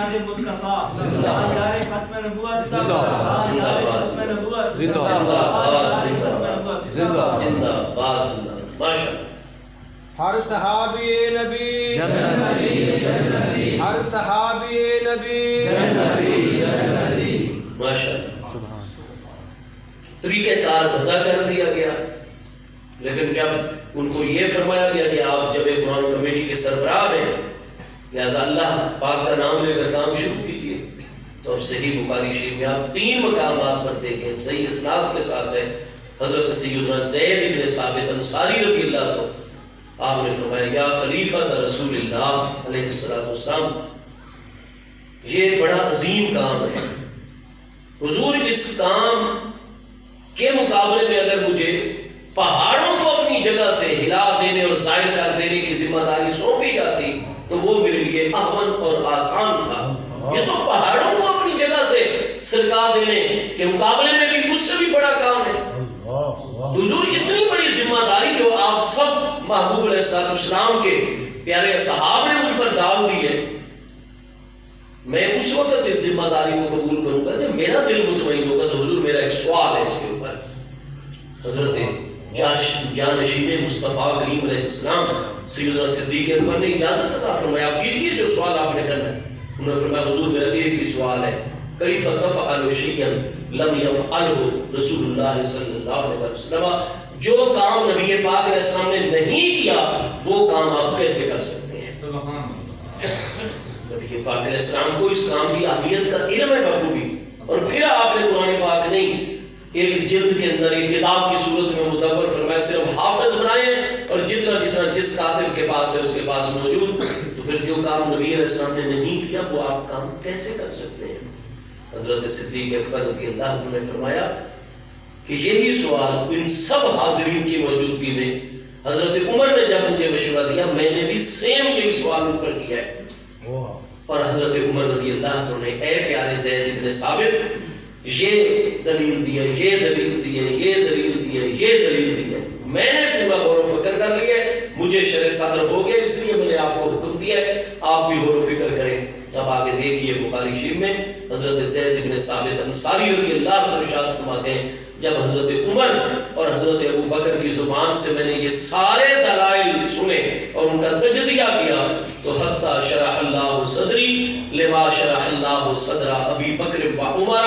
میلاد مصطفیٰ، یار ختم نبوت، یار ختم نبوت، زندہ باد ماشاء اللہ. ہر صحابی نبی جنتی، ہر صحابی نبی جنتی. ماشاء اللہ. طریقہ کار وضع کر دیا گیا، لیکن جب ان کو یہ فرمایا گیا کہ آپ جب قرآن کمیٹی کے سربراہ ہیں لہٰذا اللہ پاک کا نام لے کر کام شروع کیجیے، تو اب صحیح بخاری شریف میں آپ 3 مقامات پر دیکھیں صحیح اسناد کے ساتھ ہے. حضرت سیدنا زید بن ثابت انصاری رضی اللہ عنہ آپ نے فرمایا یا خلیفہ رسول اللہ علیہ السلام، یہ بڑا عظیم کام ہے حضور. اس کام کے مقابلے میں اگر مجھے پہاڑوں کو اپنی جگہ سے ہلا دینے اور زائل کر دینے کی ذمہ داری سونپی جاتی تو وہ میرے لیے اہون اور آسان تھا. یہ تو پہاڑوں کو اپنی جگہ سے سرکا دینے کے مقابلے میں بھی مجھ سے بھی بڑا کام ہے. حضور اتنی بڑی ذمہ داری جو آپ سب محبوب علیہ السلام کے پیارے صحاب نے مجھ پر ڈال دی ہے، میں اس وقت اس ذمہ داری کو قبول کروں گا جب میرا دل مطمئن ہوگا. تو حضور میرا ایک سوال ہے اس کے اوپر. حضرت جانشین مصطفیٰ کریم علیہ السلام سیدنا صدیق اکبر نے اجازت عطا فرمایا آپ کیجیے جو سوال آپ نے کرنا ہے. انہوں نے فرمایا حضور میرا ایک ہی سوال ہے، کیف تفعل شیئا لم یفعلہ رسول اللہ صلی اللہ علیہ وسلم، جو کام نبی پاک علیہ السلام نے نہیں کیا وہ کام آپ کیسے کر سکتے ہیں؟ نبی پاک علیہ السلام کو اس کام کی اہمیت کا علم ہے بخوبی، اور پھر آپ نے قرآن پاک نہیں ایک جلد کے اندر ایک کتاب کی صورت میں مدبر فرمایا صرف حافظ بنائے ہیں، اور جتنا جتنا جس کاتب کے پاس ہے اس کے پاس موجود. تو پھر جو کام نبی علیہ السلام نے نہیں کیا وہ آپ کام کیسے کر سکتے ہیں؟ حضرت صدیق اکبر رضی اللہ عنہ نے فرمایا کہ یہی سوال ان سب حاضرین کی موجودگی میں حضرت عمر نے جب مجھے مشورہ دیا میں نے بھی سیم یہی سوال ان پر کیا ہے. اور حضرت عمر رضی اللہ عنہ نے اے پیارے زید بن ثابت یہ دلیل دی ہے، یہ دلیل دی ہے، یہ دلیل دی ہے، یہ دلیل دی ہے. میں نے پورا غور و فکر کر لیا ہے، مجھے شرع صدر ہو گیا، اس لیے میں نے آپ کو حکم دیا ہے آپ بھی غور و فکر کریں. اب آگے دیکھیے بخاری شریف میں حضرت زید بن ثابت انصاری رضی اللہ عنہ ارشاد فرماتے ہیں جب حضرت عمر اور حضرت ابو بکر کی زبان سے میں نے یہ سارے دلائل سنے اور ان کا تجزیہ کیا تو حتی شرح اللہ صدری لما شرح اللہ صدر ابی بکر و عمر،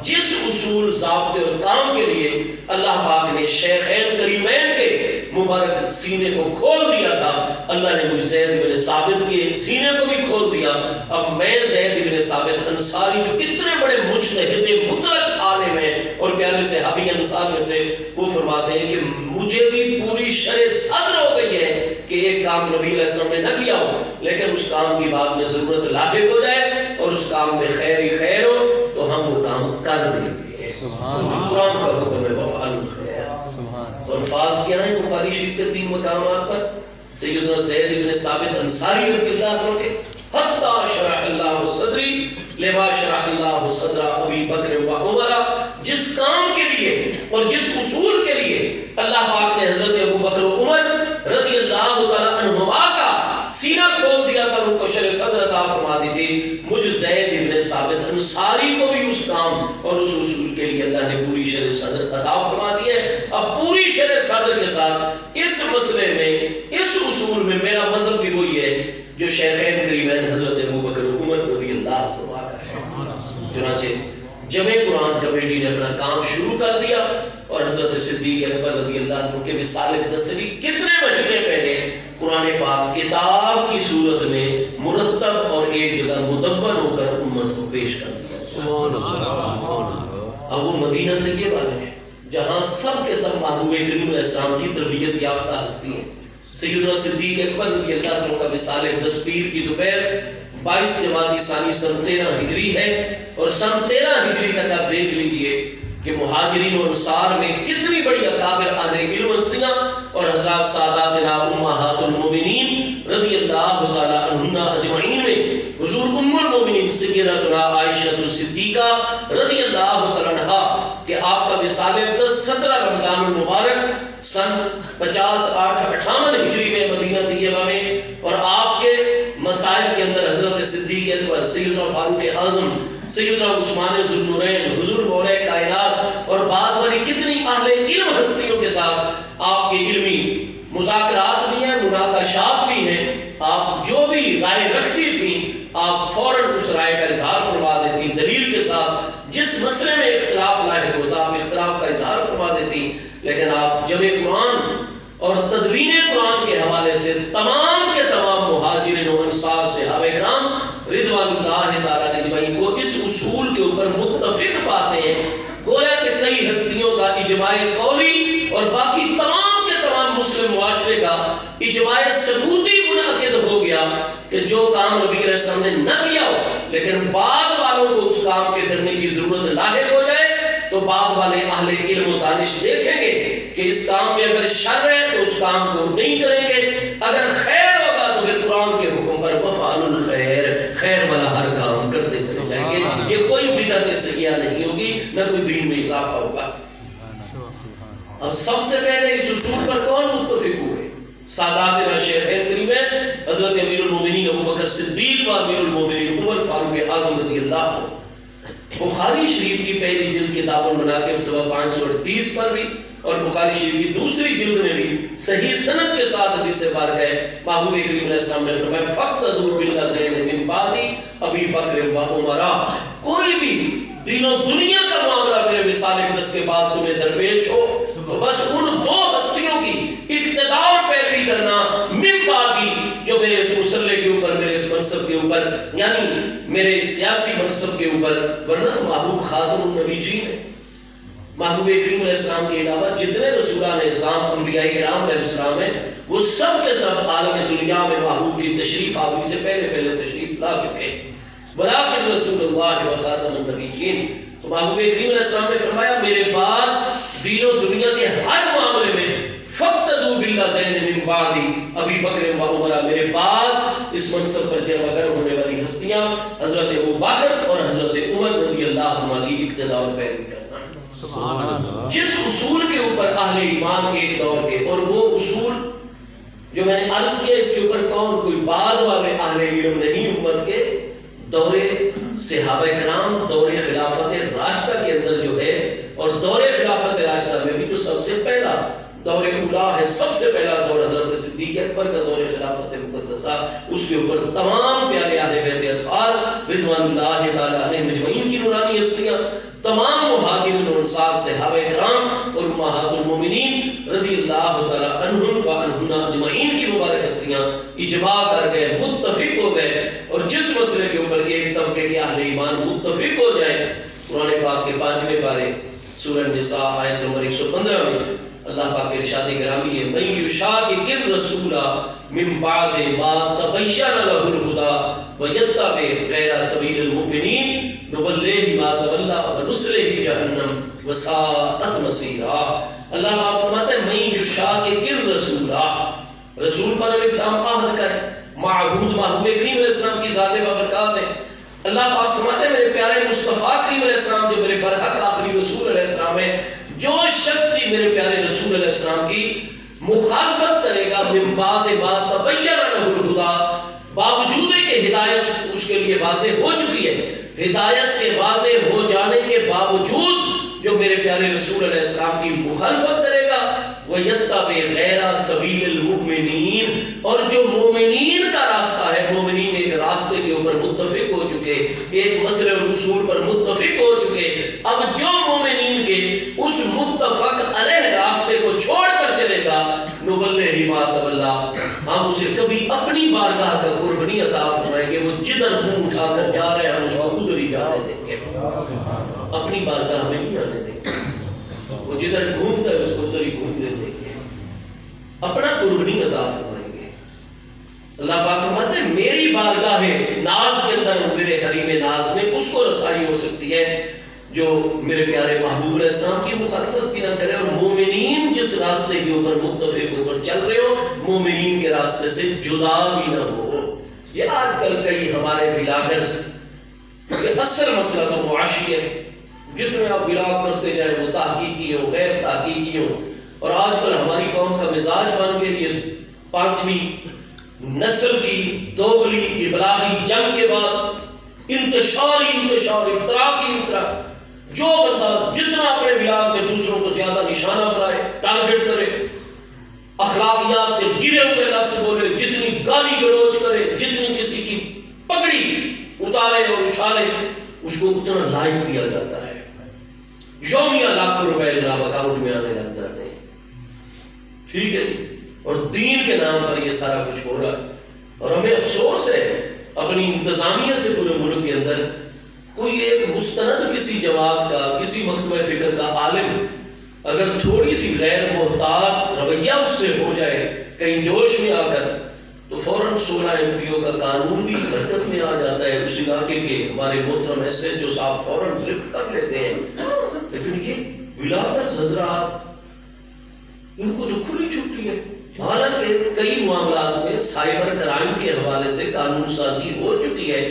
جس اصول ضابطے اور کام کے لیے اللہ پاک نے شیخین کریمین کے مبارک سینے کو کھول دیا تھا اللہ نے مجھ زید بن ثابت کے سینے کو بھی کھول دیا. اب میں زید بن ثابت انصاری جو اتنے بڑے مجتہد مطلق عالم ہیں اور پیارے صحابی انصار میں سے وہ فرماتے ہیں کہ مجھے بھی پوری شرع صدر ہو گئی ہے کہ ایک کام نبی علیہ السلام نے نہ کیا ہو لیکن اس کام کی بعد میں ضرورت لاحق ہو جائے اور اس کام میں خیر ہی خیر ہو تو ہم وہ کام کر دیں گے. قرآن کا حکم ہے وفعلوا الخیر. تو الفاظ کیا ہیں بخاری شریف کے 3 مقامات پر سیدنا زید بن ثابت انصاری رضی اللہ عنہ کے حتی شرح اللہ صدری لما شرح اللہ صدر ابی بکر و عمر، جس کام کے لیے اور جس اصول کے لیے اللہ پاک نے حضرت ابو بکر و عمر رضی اللہ تعالی عنہما کا سینہ کھول دیا تھا ان کو شرع صدر عطا فرما دی تھی، مجھ زید بن ثابت انصاری کو بھی اس کام اور اس اصول کے لیے اللہ نے پوری شرع صدر عطا فرما دی ہے. اب پوری شرع صدر کے ساتھ اس مسئلے میں اس اصول میں میرا مذہب بھی وہی ہے جو شیخین کریمین حضرت ابو بکر و عمر رضی اللہ عنہ کا ہے. چنانچہ جمع قرآن کمیٹی نے اپنا کام شروع کر دیا اور حضرت صدیق اکبر رضی اللہ عنہ کے وصال دسویں کتنے مہینے پہلے قرآن پاک کتاب کی صورت میں مرتب اور ایک جگہ مدبر ہو کر امت کو پیش کر دیا. اب وہ مدینہ طیبہ ہے جہاں سب کے سب محبوب کریم علیہ السلام کی تربیت یافتہ ہستی ہیں. سیدنا صدیق اکبر رضی اللہ عنہ کا وصال 10 پیر کی دوپہر 22 جمادی ثانی سن 13 ہجری ہے اور سن 13 ہجری تک آپ دیکھ لیجئے کہ مہاجرین و انصار میں کتنی بڑی اکابر اہل علم ہستیاں اور حضرات ساداتنا امہات المومنین رضی اللہ تعالی عنہن اجمعین میں حضور ام المومنین سیدتنا عائشہ صدیقہ رضی اللہ تعالی عنہا کہ آپ کا وصال 17 رمضان المبارک سن 50 8 58 ہجری میں مدینہ طیبہ میں اور آپ کے مسائل کے اندر حضرت حضرت صدیق اکبر، سیدنا فاروق اعظم، سیدنا عثمان ذو النورین، حضور مولا کائنات اور بعد والی کتنی اہل علم ہستیوں کے ساتھ آپ کے علمی مذاکرات بھی ہیں، مناقشات بھی ہیں. آپ جو بھی رائے رکھتی تھیں آپ فوراً اس رائے کا اظہار فرما دیتی دلیل کے ساتھ. جس مسئلے میں اختلاف لاحق ہوتا آپ اختلاف کا اظہار فرما دیتی. لیکن آپ جمع قرآن اور تدوین قرآن کے حوالے سے تمام کے تمام مہاجرین و انصار صحابہ کرام رضوان اللہ تعالیٰ اجمعین کو اس اصول کے اوپر متفق پاتے ہیں. گویا کہ کئی ہستیوں کا اجماع قولی اور باقی تمام کے تمام مسلم معاشرے کا اجماع ثبوتی منعقد ہو گیا کہ جو کام نبی علیہ السلام نے نہ کیا ہو لیکن بعد والوں کو اس کام کے کرنے کی ضرورت لاحق ہو جائے تو بعد والے اہل علم و دانش دیکھیں گے کہ اس کام میں اگر شر ہے تو اس کام کو نہیں کریں گے، اگر خیر ہوگا تو پھر قرآن کے حکم پر وفعلوا الخیر، خیر والا ہر کام کرتے چلے جائیں گے. یہ کوئی بدعت سیئہ نہیں ہوگی، نہ کوئی دین میں اضافہ ہوگا. اب سب سے پہلے اس اصول پر کون متفق ہوئے؟ ساداتنا شیخین کریمین حضرت امیر المومنین ابو بکر صدیق و امیر المومنین عمر فاروق اعظم رضی اللہ عنہ. بخاری شریف کی پہلی جلد کتاب المناقب صفحہ 538 پر بھی اور بخاری شریف کی دوسری جلد میں بھی صحیح سند کے ساتھ حدیث پاک ہے. محبوب کریم علیہ السلام نے فرمایا فقتدوا بالذین من بعد ابی بکر و عمر. کوئی بھی دین و دنیا کا معاملہ میرے مثال اقدس کے بعد تمہیں درپیش ہو تو بس ان دو ہستیوں کی اقتداء اور پیروی کرنا من بعدی، جو میرے اس مسلح کے اوپر، میرے اس منصب کے اوپر، یعنی میرے سیاسی منصب کے اوپر. ورنہ محبوب خاتم النبیین ہے. محبوب کریم علیہ السلام کے علاوہ جتنے رسولان اعظام انبیاء کرام علیہ السلام ہیں وہ سب کے سب عالم دنیا میں محبوب کی تشریف آوری سے پہلے تشریف لا چکے ہیں. ولیکن رسول اللہ و خاتم النبیین. تو محبوب کریم علیہ السلام نے فرمایا میرے بعد دین و دنیا کے ہر معاملے میں فقتدوا بالذین من بعدی ابی بکر و عمر. میرے بعد اس منصب پر جمع گر ہونے والی ہستیاں حضرت ابو بکر اور حضرت عمر رضی اللہ عنہ کی اقتداء اور پیروی کرنا. جس اصول کے اوپر اہل ایمان ایک دور کے، اور وہ اصول جو میں نے عرض کیا اس کے اوپر کون کوئی بعد والے اہل علم نہیں، امت کے دور صحابہ کرام، دور خلافت راشدہ کے اندر جو ہے، اور دور خلافت راشدہ میں بھی جو سب سے پہلا دور اولا ہے، سب سے پہلا دور حضرت صدیق اکبر کا دور خلافت مقدسہ، اس کے اوپر تمام پیارے اہل بیت اطہار رضوان اللہ تعالی علیہم اجمعین کی نورانی ہستیاں، تمام مہاجرین و انصار صحابہ کرام اور امہات المومنین رضی اللہ تعالی عنہم و عنہن اجمعین کی مبارک ہستیاں اجماع کر گئے، متفق ہو گئے. اور جس مسئلے کے اوپر ایک طبقے کے اہل ایمان متفق ہو جائیں، قرآن پاک کے 5ویں پارے سورہ نساء آیت نمبر 115 میں اللہ پاک ارشاد گرامی ہے من یشاقق الرسول من بعد ما تبین له الهدى ویتبع غیر سبیل المؤمنین نولیہ ما تولی ونصلہ جہنم وساءت مصیرا. اللہ پاک فرماتا ہے من یشاقق الرسول، رسول پر الف لام عہد کا ہے، معہود محبوب کریم علیہ السلام کی ذات بابرکات ہے. اللہ پاک فرماتا ہے میرے پیارے مصطفیٰ کریم علیہ السلام جو میرے برحق آخری رسول علیہ السلام ہے، جو شخص بھی میرے پیارے رسول علیہ السلام کی مخالفت کرے گا من بعد ما تبین له الهدى، باوجود کہ ہدایت اس کے لیے واضح ہو چکی ہے، ہدایت کے واضح ہو جانے کے باوجود جو میرے پیارے رسول علیہ السلام کی مخالفت کرے گا، وَيَتَّبِعْ غَيْرَ سَبِيلِ الْمُؤْمِنِينَ، اور جو مومنین کا راستہ ہے، مومنین ایک راستے کے اوپر متفق ہو چکے، ایک مسئلے اور اصول پر متفق ہو چکے. اب جو مومنین کے اس متفق علیہ راستے کو چھوڑ کر چلے گا نولیہ ما تولی، ہم اسے کبھی اپنی بارگاہ کا قرب نہیں عطا فرمائیں گے. وہ جدھر منہ اٹھا کر جا رہے ہیں ہم اس کو ادھر ہی جانے دیں گے، اپنی بارگاہ میں نہیں آنے دیں گے. وہ جدھر گھومتا ہے اس کو ادھر ہی گھومنے دیں گے، اپنا قرب نہیں عطا فرمائیں گے. اللہ پاک فرماتے ہیں میری بارگاہ ناز کے اندر، میرے حریم ناز میں اس کو رسائی ہو سکتی ہے جو میرے پیارے محبوب علیہ السلام کی مخالفت بھی نہ کرے. اور مومنین جس راستے کے اوپر متفق ہو کر چل رہے ہو، مومنین کے راستے سے جدا بھی نہ ہو. یہ آج کل کئی ہمارے بلاگرز، کہ اصل مسئلہ تو معاشی ہے، جتنے آپ بلاگ کرتے جائیں وہ تحقیقی ہو، غیر تحقیقی ہو. اور آج کل ہماری قوم کا مزاج بن کے یہ 5ویں نسل کی دوغلی ابلاغی جنگ کے بعد انتشار افطرا کی افطرا، جو بندہ جتنا اپنے بلاغ میں دوسروں کو زیادہ نشانہ بنائے، ٹارگٹ کرے، اخلاقیات سے گرے ہوئے لفظ بولے، جتنی گالی گلوچ کرے، جتنی کسی کی پگڑی اتارے اور اچھالے، اس کو اتنا لائک کیا جاتا ہے، یومیہ لاکھوں روپے جناب اکاؤنٹ میں آنے لگ جاتے ہیں، ٹھیک ہے جی، اور دین کے نام پر یہ سارا کچھ ہو رہا ہے۔ اور ہمیں افسوس ہے اپنی انتظامیہ سے پورے ملک کے اندر کوئی ایک مستند کسی جماعت کا، کسی مکتبہ فکر کا عالم اگر تھوڑی سی غیر محتاط رویہ اس سے ہو جائے کہیں جوش میں آ کر، تو فوراً 16 MP کا قانون بھی حرکت میں آ جاتا ہے، اس علاقے کے ہمارے محترم ایسے جو صاحب فوراً گرفت کر لیتے ہیں۔ لیکن یہ بلاگر حضرات ان کو جو کھلی چھٹی ہے، حالانکہ کئی معاملات میں سائبر کرائم کے حوالے سے قانون سازی ہو چکی ہے،